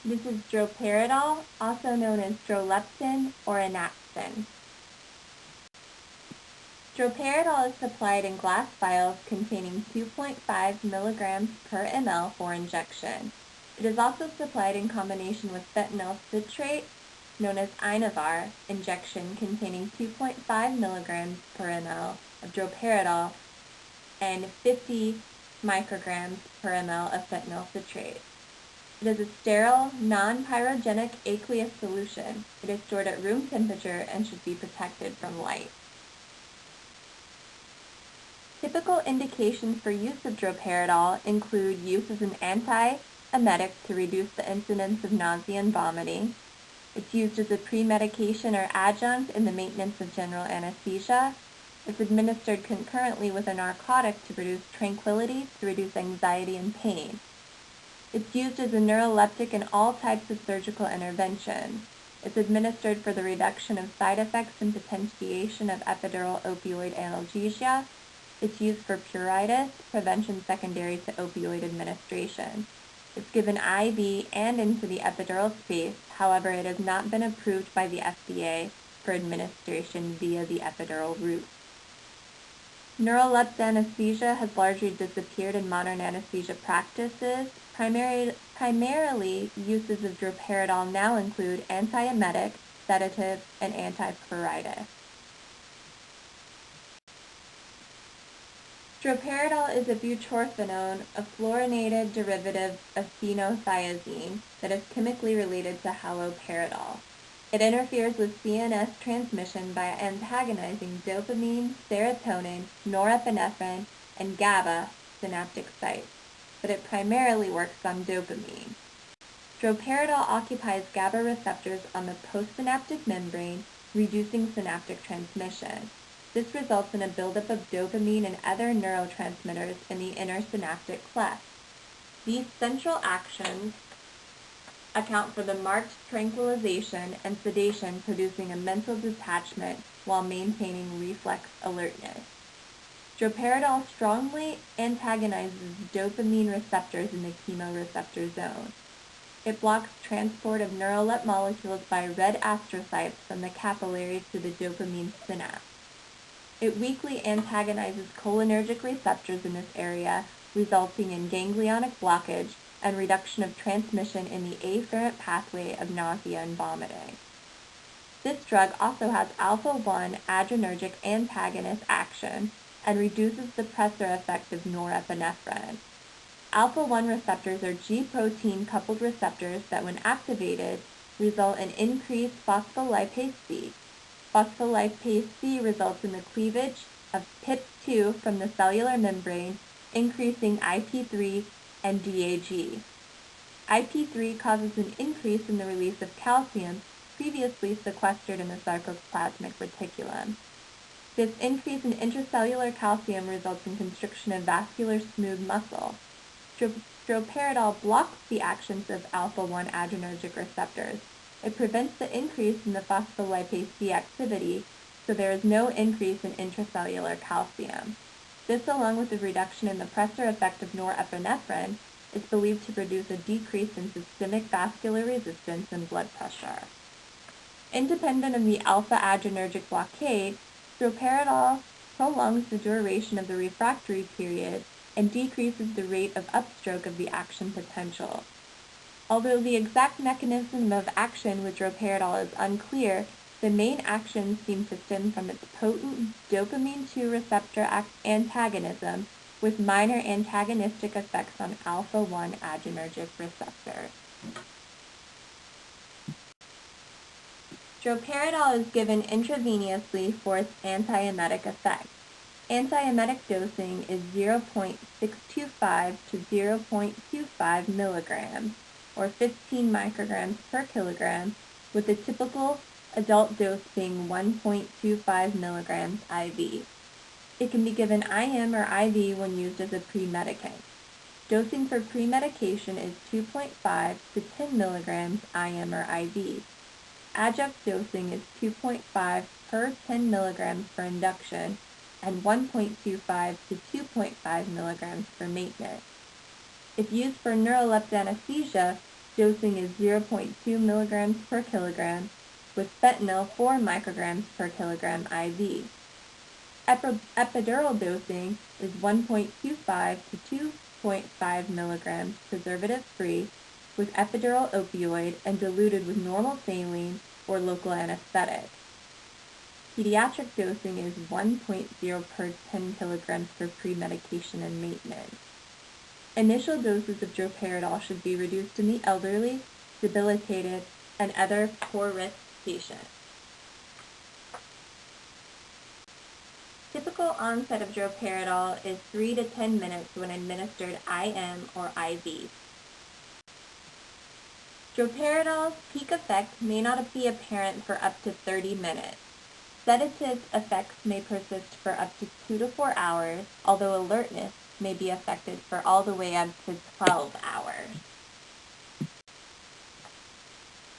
This is droperidol, also known as droleptin or anaxin. Droperidol is supplied in glass vials containing 2.5 milligrams per ml for injection. It is also supplied in combination with fentanyl citrate, known as Inavar, injection containing 2.5 milligrams per ml of droperidol and 50 micrograms per ml of fentanyl citrate. It is a sterile, non-pyrogenic aqueous solution. It is stored at room temperature and should be protected from light. Typical indications for use of droperidol include use as an antiemetic to reduce the incidence of nausea and vomiting. It's used as a pre-medication or adjunct in the maintenance of general anesthesia. It's administered concurrently with a narcotic to produce tranquility to reduce anxiety and pain. It's used as a neuroleptic in all types of surgical interventions. It's administered for the reduction of side effects and potentiation of epidural opioid analgesia. It's used for pruritus, prevention secondary to opioid administration. It's given IV and into the epidural space. However, it has not been approved by the FDA for administration via the epidural route. Neuroleptic anesthesia has largely disappeared in modern anesthesia practices. Primarily, uses of droperidol now include antiemetic, sedative, and antipruritic. Droperidol is a butorphanone, a fluorinated derivative of phenothiazine that is chemically related to haloperidol. It interferes with CNS transmission by antagonizing dopamine, serotonin, norepinephrine, and GABA synaptic sites, but it primarily works on dopamine. Droperidol occupies GABA receptors on the postsynaptic membrane, reducing synaptic transmission. This results in a buildup of dopamine and other neurotransmitters in the inner synaptic cleft. These central actions account for the marked tranquilization and sedation, producing a mental detachment while maintaining reflex alertness. Droperidol strongly antagonizes dopamine receptors in the chemoreceptor zone. It blocks transport of neuroleptic molecules by red astrocytes from the capillaries to the dopamine synapse. It weakly antagonizes cholinergic receptors in this area, resulting in ganglionic blockage and reduction of transmission in the afferent pathway of nausea and vomiting. This drug also has alpha-1 adrenergic antagonist action and reduces the depressor effect of norepinephrine. Alpha-1 receptors are G-protein coupled receptors that, when activated, result in increased phospholipase C. Phospholipase C results in the cleavage of PIP2 from the cellular membrane, increasing IP3 and DAG. IP3 causes an increase in the release of calcium previously sequestered in the sarcoplasmic reticulum. This increase in intracellular calcium results in constriction of vascular smooth muscle. Droperidol blocks the actions of alpha-1 adrenergic receptors. It prevents the increase in the phospholipase C activity, so there is no increase in intracellular calcium. This, along with the reduction in the pressor effect of norepinephrine, is believed to produce a decrease in systemic vascular resistance and blood pressure. Independent of the alpha-adrenergic blockade, droperidol prolongs the duration of the refractory period and decreases the rate of upstroke of the action potential. Although the exact mechanism of action with droperidol is unclear, the main actions seem to stem from its potent dopamine 2 receptor antagonism with minor antagonistic effects on alpha-1 adrenergic receptors. Droperidol is given intravenously for its antiemetic effect. Antiemetic dosing is 0.625 to 0.25 milligrams, or 15 micrograms per kilogram, with the typical adult dose being 1.25 milligrams IV. It can be given IM or IV when used as a pre-medicant. Dosing for pre-medication is 2.5 to 10 milligrams IM or IV. Adjunct dosing is 2.5 per 10 milligrams for induction and 1.25 to 2.5 milligrams for maintenance. If used for neuroleptic anesthesia, Dosing is 0.2 milligrams per kilogram, with fentanyl 4 micrograms per kilogram IV. Epidural dosing is 1.25 to 2.5 milligrams preservative-free, with epidural opioid and diluted with normal saline or local anesthetic. Pediatric dosing is 1.0 per 10 kilograms for pre-medication and maintenance. Initial doses of droperidol should be reduced in the elderly, debilitated, and other poor-risk patients. Typical onset of droperidol is 3 to 10 minutes when administered IM or IV. Droperidol's peak effect may not be apparent for up to 30 minutes. Sedative effects may persist for up to 2 to 4 hours, although alertness may be affected for all the way up to 12 hours.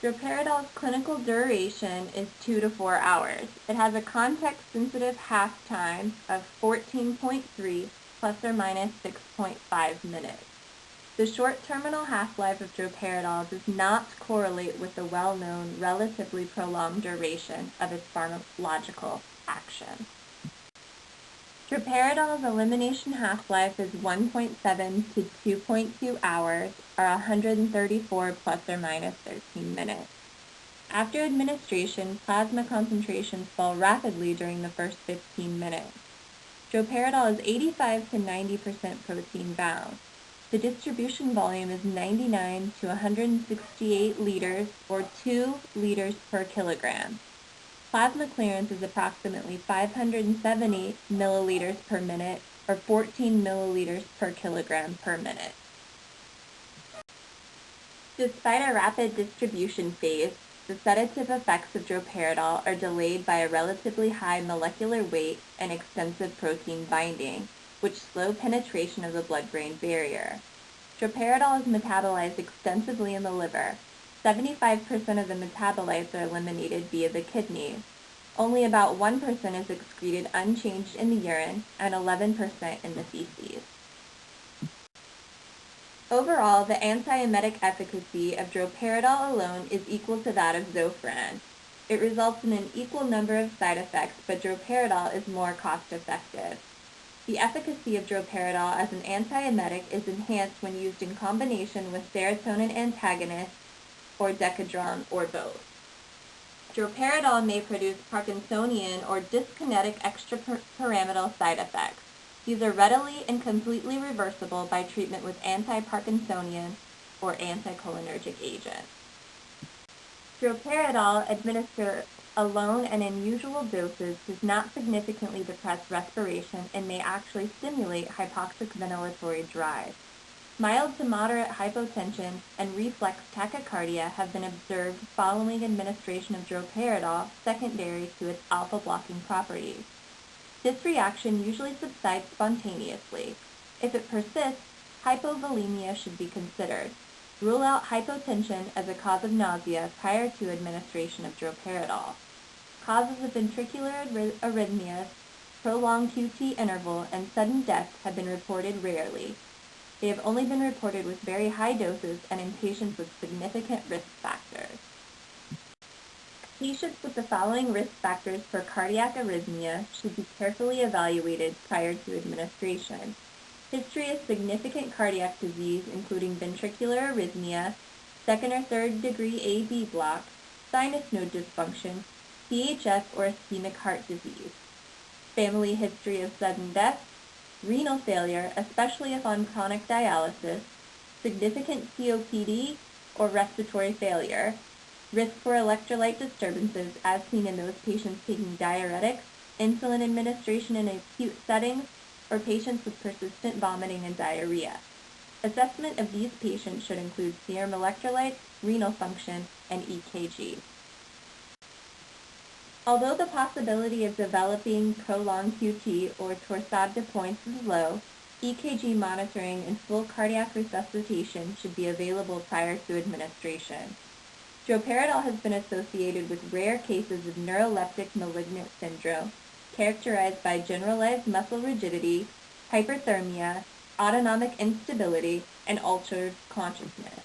Droperidol's clinical duration is 2 to 4 hours. It has a context-sensitive half-time of 14.3 plus or minus 6.5 minutes. The short terminal half-life of droperidol does not correlate with the well-known relatively prolonged duration of its pharmacological action. Droperidol's elimination half-life is 1.7 to 2.2 hours, or 134 plus or minus 13 minutes. After administration, plasma concentrations fall rapidly during the first 15 minutes. Droperidol is 85 to 90% protein bound. The distribution volume is 99 to 168 liters, or 2 liters per kilogram. Plasma clearance is approximately 570 milliliters per minute, or 14 milliliters per kilogram per minute. Despite a rapid distribution phase, the sedative effects of droperidol are delayed by a relatively high molecular weight and extensive protein binding, which slow penetration of the blood-brain barrier. Droperidol is metabolized extensively in the liver. 75% of the metabolites are eliminated via the kidneys. Only about 1% is excreted unchanged in the urine and 11% in the feces. Overall, the antiemetic efficacy of droperidol alone is equal to that of Zofran. It results in an equal number of side effects, but droperidol is more cost-effective. The efficacy of droperidol as an antiemetic is enhanced when used in combination with serotonin antagonists or Decadron or both. Droperidol may produce Parkinsonian or dyskinetic extrapyramidal side effects. These are readily and completely reversible by treatment with anti-Parkinsonian or anticholinergic agents. Droperidol administered alone and in usual doses does not significantly depress respiration and may actually stimulate hypoxic ventilatory drive. Mild to moderate hypotension and reflex tachycardia have been observed following administration of droperidol secondary to its alpha-blocking properties. This reaction usually subsides spontaneously. If it persists, hypovolemia should be considered. Rule out hypotension as a cause of nausea prior to administration of droperidol. Causes of ventricular arrhythmias, prolonged QT interval, and sudden death have been reported rarely. They have only been reported with very high doses and in patients with significant risk factors. Patients with the following risk factors for cardiac arrhythmia should be carefully evaluated prior to administration. History of significant cardiac disease, including ventricular arrhythmia, second or third degree AV block, sinus node dysfunction, CHF or ischemic heart disease. Family history of sudden death, renal failure, especially if on chronic dialysis, significant COPD or respiratory failure, risk for electrolyte disturbances as seen in those patients taking diuretics, insulin administration in acute settings, or patients with persistent vomiting and diarrhea. Assessment of these patients should include serum electrolytes, renal function, and EKG. Although the possibility of developing prolonged QT or torsade de pointes is low, EKG monitoring and full cardiac resuscitation should be available prior to administration. Droperidol has been associated with rare cases of neuroleptic malignant syndrome, characterized by generalized muscle rigidity, hyperthermia, autonomic instability, and altered consciousness.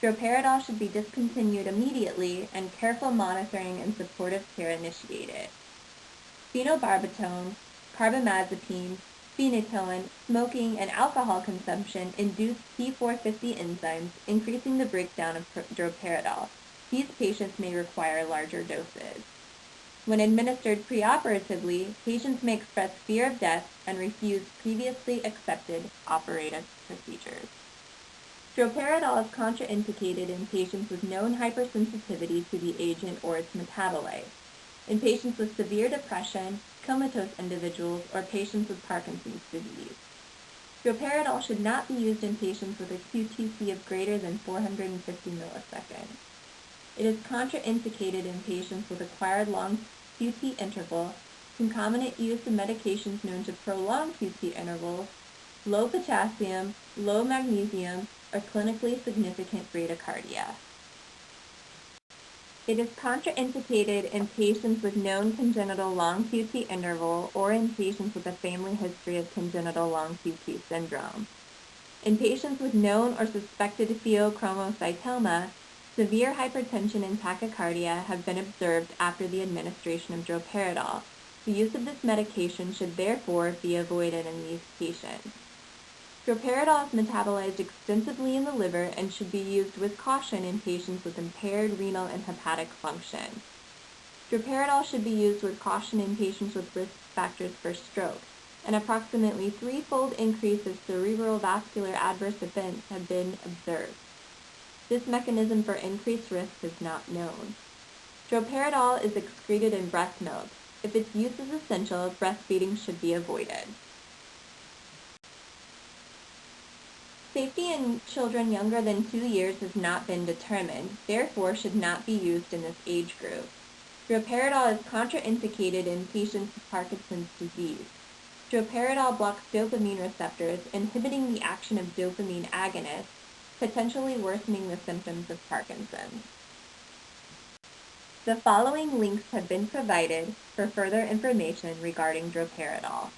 Droperidol should be discontinued immediately and careful monitoring and supportive care initiated. Phenobarbital, carbamazepine, phenytoin, smoking, and alcohol consumption induce P450 enzymes, increasing the breakdown of droperidol. These patients may require larger doses. When administered preoperatively, patients may express fear of death and refuse previously accepted operative procedures. Droperidol is contraindicated in patients with known hypersensitivity to the agent or its metabolite, in patients with severe depression, comatose individuals, or patients with Parkinson's disease. Droperidol should not be used in patients with a QTc of greater than 450 milliseconds. It is contraindicated in patients with acquired long QT interval, concomitant use of medications known to prolong QT intervals, low potassium, low magnesium, or clinically significant bradycardia. It is contraindicated in patients with known congenital long QT interval or in patients with a family history of congenital long QT syndrome. In patients with known or suspected pheochromocytoma, severe hypertension and tachycardia have been observed after the administration of droperidol. The use of this medication should therefore be avoided in these patients. Droperidol is metabolized extensively in the liver and should be used with caution in patients with impaired renal and hepatic function. Droperidol should be used with caution in patients with risk factors for stroke. An approximately threefold increase of cerebral vascular adverse events have been observed. This mechanism for increased risk is not known. Droperidol is excreted in breast milk. If its use is essential, breastfeeding should be avoided. Safety in children younger than 2 years has not been determined, therefore should not be used in this age group. Droperidol is contraindicated in patients with Parkinson's disease. Droperidol blocks dopamine receptors, inhibiting the action of dopamine agonists, potentially worsening the symptoms of Parkinson's. The following links have been provided for further information regarding droperidol.